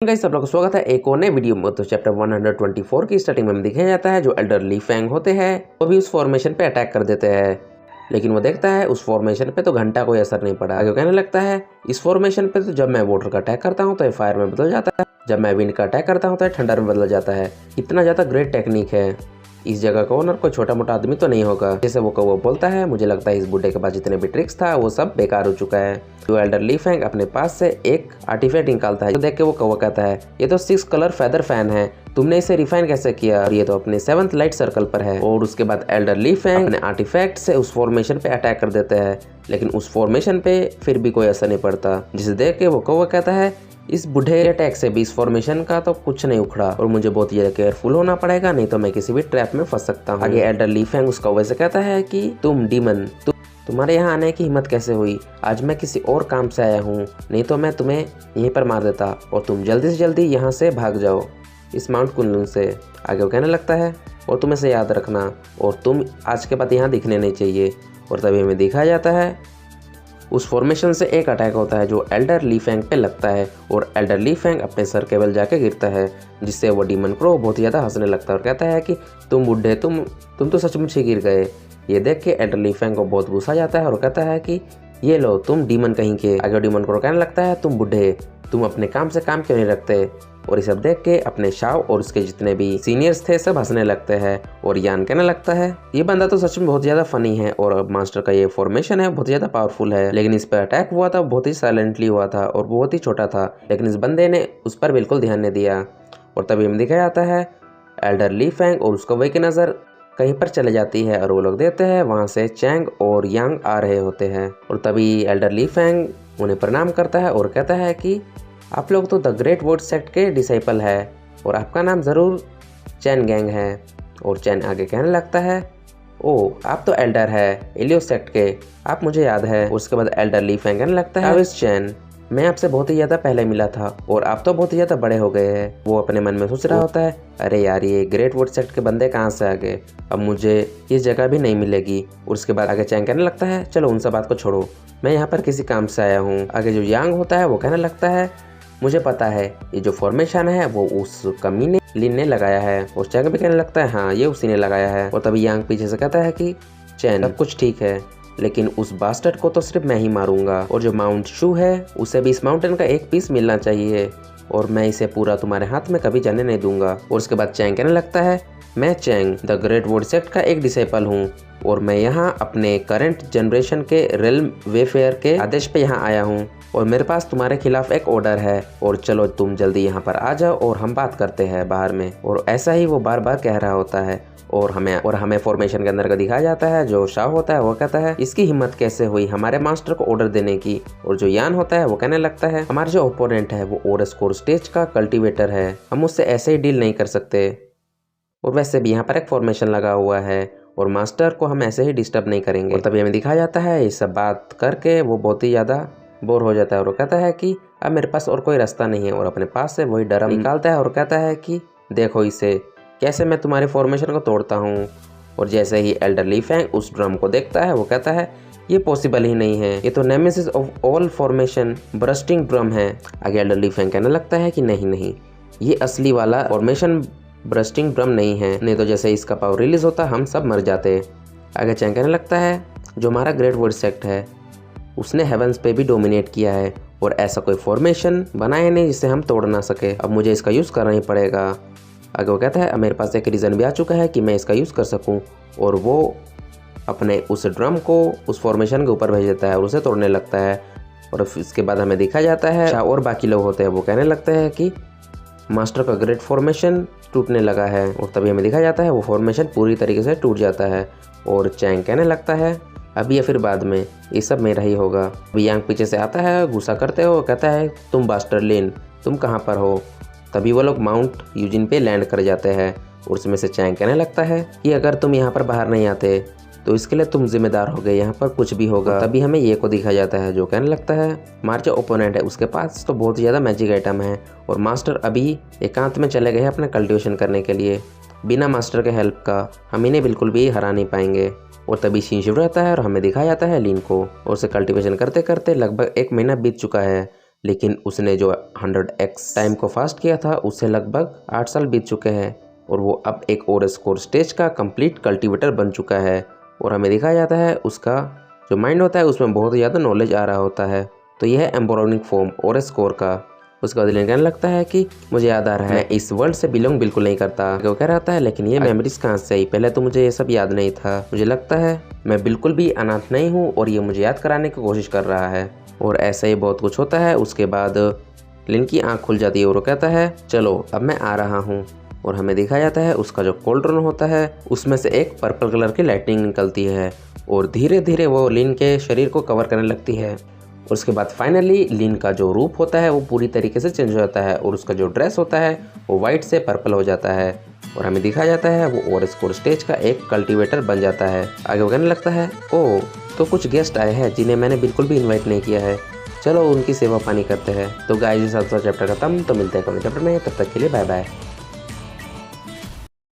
Guys सब लोग का स्वागत है एक और नए वीडियो में। तो चैप्टर 124 की स्टार्टिंग में दिखाया जाता है जो एल्डर ली फैंग होते हैं वो भी उस फॉर्मेशन पे अटैक कर देते हैं, लेकिन वो देखता है उस फॉर्मेशन पे तो घंटा कोई असर नहीं पड़ा। आगे कहने लगता है इस फॉर्मेशन पे तो जब मैं वाटर का अटैक करता हूँ तो ये फायर में बदल जाता है, जब मैं विंड का अटैक करता हूँ तो ये थंडर में बदल जाता है। इतना ज़्यादा ग्रेट टेक्निक है। इस जगह का ओनर कोई छोटा मोटा आदमी तो नहीं होगा। जैसे वो कौवा बोलता है, मुझे लगता है इस बुड्ढे के पास जितने भी ट्रिक्स था वो सब बेकार हो चुका है। जो एल्डर ली फैंग अपने पास से एक आर्टिफैक्ट निकालता है, जो देख के वो कौवा कहता है ये तो 6 कलर फेदर फैन है, तुमने इसे रिफाइन कैसे किया? और ये तो अपने 7th लाइट सर्कल पर है। और उसके बाद एल्डर ली फैंग अपने आर्टिफैक्ट से उस फॉर्मेशन पे अटैक कर देते हैं, लेकिन उस फॉर्मेशन पे फिर भी कोई असर नहीं पड़ता। जिसे देख के वो कौवा कहता है इस बूढ़े अटैक से भी इस फॉर्मेशन का तो कुछ नहीं उखड़ा और मुझे बहुत ज्यादा केयरफुल होना पड़ेगा, नहीं तो मैं किसी भी ट्रैप में फंस सकता हूँ। आगे एल्डर ली फैंग उस कौवे से कहता है कि तुम डीमन, तुम्हारे यहाँ आने की हिम्मत कैसे हुई? आज मैं किसी और काम से आया हूँ, नहीं तो मैं तुम्हें यहीं पर मार देता और तुम जल्दी से जल्दी यहाँ से भाग जाओ इस माउंट कुनलुन से। आगे वो कहने लगता है और तुम इसे याद रखना और तुम आज के बाद यहाँ दिखने नहीं चाहिए। और तभी हमें दिखाया जाता है उस फॉर्मेशन से एक अटैक होता है जो एल्डर ली फैंग पे लगता है और एल्डर ली फैंग अपने सर के बल जाके गिरता है, जिससे वो डीमन क्रो बहुत ही ज़्यादा हंसने लगता है और कहता है कि तुम बुड्ढे, तुम तो सचमुच ही गिर गए। ये देख के एल्डर ली फैंग को बहुत गुस्सा जाता है और कहता है कि ये लो तुम डीमन कहीं के। आगे डीमन क्रो कहने लगता है तुम बुड्ढे, तुम अपने काम से काम क्यों नहीं रखते? और ये सब देख के अपने शाव और उसके जितने भी सीनियर्स थे सब हंसने लगते हैं। और यान कहने लगता है ये बंदा तो सच में बहुत ज्यादा फनी है और मास्टर का ये फॉर्मेशन है बहुत ज्यादा पावरफुल है, लेकिन इस पर अटैक हुआ था बहुत ही साइलेंटली हुआ था और बहुत ही छोटा था, लेकिन इस बंदे ने उस पर बिल्कुल ध्यान नहीं दिया। और तभी हमें दिखाया जाता है एल्डर ली फैंग और उसको वही की नजर कहीं पर चले जाती है और वो लोग देखते हैं वहां से चैंग और यांग आ रहे होते हैं। और तभी एल्डर ली फैंग उन्हें प्रणाम करता है और कहता है कि आप लोग तो द ग्रेट वुड सेक्ट के डिसाइपल है और आपका नाम ज़रूर चैन गैंग है। और चैन आगे कहने लगता है ओ आप तो एल्डर है एलियो सेक्ट के, आप मुझे याद है। उसके बाद एल्डर ली फैंग कहने लगता है चैन, मैं आपसे बहुत ही ज़्यादा पहले मिला था और आप तो बहुत ही ज़्यादा बड़े हो गए हैं। वो अपने मन में सोच रहा होता है अरे यार ये ग्रेट वुड सेक्ट के बंदे कहाँ से आ गए, अब मुझे ये जगह भी नहीं मिलेगी। और उसके बाद आगे चैन कहने लगता है चलो उन सब बात को छोड़ो, मैं यहाँ पर किसी काम से आया हूँ। आगे जो यांग होता है वो कहने लगता है मुझे पता है ये जो फॉर्मेशन है वो उस कमीने लिन ने लगाया है। और चैंग भी कहने लगता है हाँ ये उसी ने लगाया है। और तभी यांग पीछे से कहता है कि चैन सब कुछ ठीक है, लेकिन उस बास्टर्ड को तो सिर्फ मैं ही मारूंगा और जो माउंट शू है उसे भी इस माउंटेन का एक पीस मिलना चाहिए और मैं इसे पूरा तुम्हारे हाथ में कभी जाने नहीं दूंगा। और उसके बाद चैंग कहने लगता है मैं Chang the great wood sect का एक डिसाइपल हूँ और मैं यहाँ अपने करंट जनरेशन के रेल्म वेफेयर के आदेश पे यहाँ आया हूँ और मेरे पास तुम्हारे खिलाफ एक ऑर्डर है और चलो तुम जल्दी यहाँ पर आ जाओ और हम बात करते हैं बाहर में। और ऐसा ही वो बार बार कह रहा होता है और हमें फॉर्मेशन के अंदर का दिखाया जाता है। जो शाह होता है वो कहता है इसकी हिम्मत कैसे हुई हमारे मास्टर को ऑर्डर देने की। और जो यान होता है वो कहने लगता है हमारे जो ओपोनेंट है वो ओरस कोर स्टेज का कल्टीवेटर है, हम उससे ऐसे ही डील नहीं कर सकते और वैसे भी यहाँ पर एक फॉर्मेशन लगा हुआ है और मास्टर को हम ऐसे ही डिस्टर्ब नहीं करेंगे। और तभी हमें दिखाया जाता है ये सब बात करके वो बहुत ही ज़्यादा बोर हो जाता है और वो कहता है कि अब मेरे पास और कोई रास्ता नहीं है। और अपने पास से वही ड्रम निकालता है और कहता है कि देखो इसे कैसे मैं तुम्हारे फॉर्मेशन को तोड़ता हूँ। और जैसे ही एल्डर ली फैंग उस ड्रम को देखता है वो कहता है ये पॉसिबल ही नहीं है, ये तो nemesis of all formation bursting drum है। आगे एल्डर ली फैंग कहने लगता है कि नहीं ये असली वाला फॉर्मेशन ब्रस्टिंग ड्रम नहीं है, नहीं तो जैसे इसका पावर रिलीज होता हम सब मर जाते। आगे चैंग कहने लगता है जो हमारा ग्रेट वुड सेक्ट है उसने हेवंस पे भी डोमिनेट किया है और ऐसा कोई फॉर्मेशन बनाया नहीं जिसे हम तोड़ ना सके, अब मुझे इसका यूज़ करना ही पड़ेगा। आगे वो कहता है अब मेरे पास एक रीज़न भी आ चुका है कि मैं इसका यूज़ कर सकूं। और वो अपने उस ड्रम को उस फॉर्मेशन के ऊपर भेज देता है और उसे तोड़ने लगता है। और इसके बाद हमें दिखा जाता है और बाकी लोग होते हैं वो कहने लगते हैं कि मास्टर का ग्रेट फॉर्मेशन टूटने लगा है। और तभी हमें दिखा जाता है वो फॉर्मेशन पूरी तरीके से टूट जाता है। और चैंग कहने लगता है अभी या फिर बाद में ये सब मेरा ही होगा। अभी यांग पीछे से आता है गुस्सा करते हो, कहता है तुम बास्टर लिन तुम कहाँ पर हो? तभी वो लोग माउंट यूजिन पे लैंड कर जाते हैं और उसमें से चैंग कहने लगता है कि अगर तुम यहाँ पर बाहर नहीं आते तो इसके लिए तुम जिम्मेदार हो गए, यहाँ पर कुछ भी होगा। तभी हमें ये को दिखा जाता है जो कहने लगता है हमारा जो ओपोनेंट है उसके पास तो बहुत ज़्यादा मैजिक आइटम है और मास्टर अभी एकांत में चले गए हैं अपना कल्टिवेशन करने के लिए, बिना मास्टर के हेल्प का हम इन्हें बिल्कुल भी हरा नहीं पाएंगे। और तभी सीन शुरू रहता है और हमें दिखाया जाता है लिन को और उसे कल्टीवेशन करते करते लगभग 1 महीना बीत चुका है, लेकिन उसने जो 100x टाइम को फास्ट किया था उससे लगभग 8 साल बीत चुके हैं और वो अब एक और स्कोर स्टेज का कंप्लीट कल्टीवेटर बन चुका है। और हमें दिखाया जाता है उसका जो माइंड होता है उसमें बहुत ज़्यादा नॉलेज आ रहा होता है। तो यह है एम्ब्रोनिक फॉर्म और स्कोर का। उसका दिल कहने लगता है कि मुझे याद आ रहा है मैं इस वर्ल्ड से बिलोंग बिल्कुल नहीं करता। वो कह रहा है लेकिन ये मेमोरीज कहाँ से आई, पहले तो मुझे ये सब याद नहीं था। मुझे लगता है मैं बिल्कुल भी अनाथ नहीं हूँ और ये मुझे याद कराने की कोशिश कर रहा है। और ऐसा ही बहुत कुछ होता है। उसके बाद लिन की आँख खुल जाती है और वो कहता है चलो अब मैं आ रहा हूँ। और हमें दिखाया जाता है उसका जो कोल्ड्रॉन होता है उसमें से एक पर्पल कलर की लाइटनिंग निकलती है और धीरे धीरे वो लिन के शरीर को कवर करने लगती है। और उसके बाद फाइनली लिन का जो रूप होता है वो पूरी तरीके से चेंज हो जाता है और उसका जो ड्रेस होता है वो वाइट से पर्पल हो जाता है। और हमें दिखाया जाता है वो और स्कोर स्टेज का एक कल्टीवेटर बन जाता है। आगे वो कहने लगता है ओह तो कुछ गेस्ट आए हैं जिन्हें मैंने बिल्कुल भी इन्वाइट नहीं किया है, चलो उनकी सेवा पानी करते हैं। तो गाइस इस चैप्टर खत्म। तो मिलते हैं अगले चैप्टर में, तब तक के लिए बाय बाय।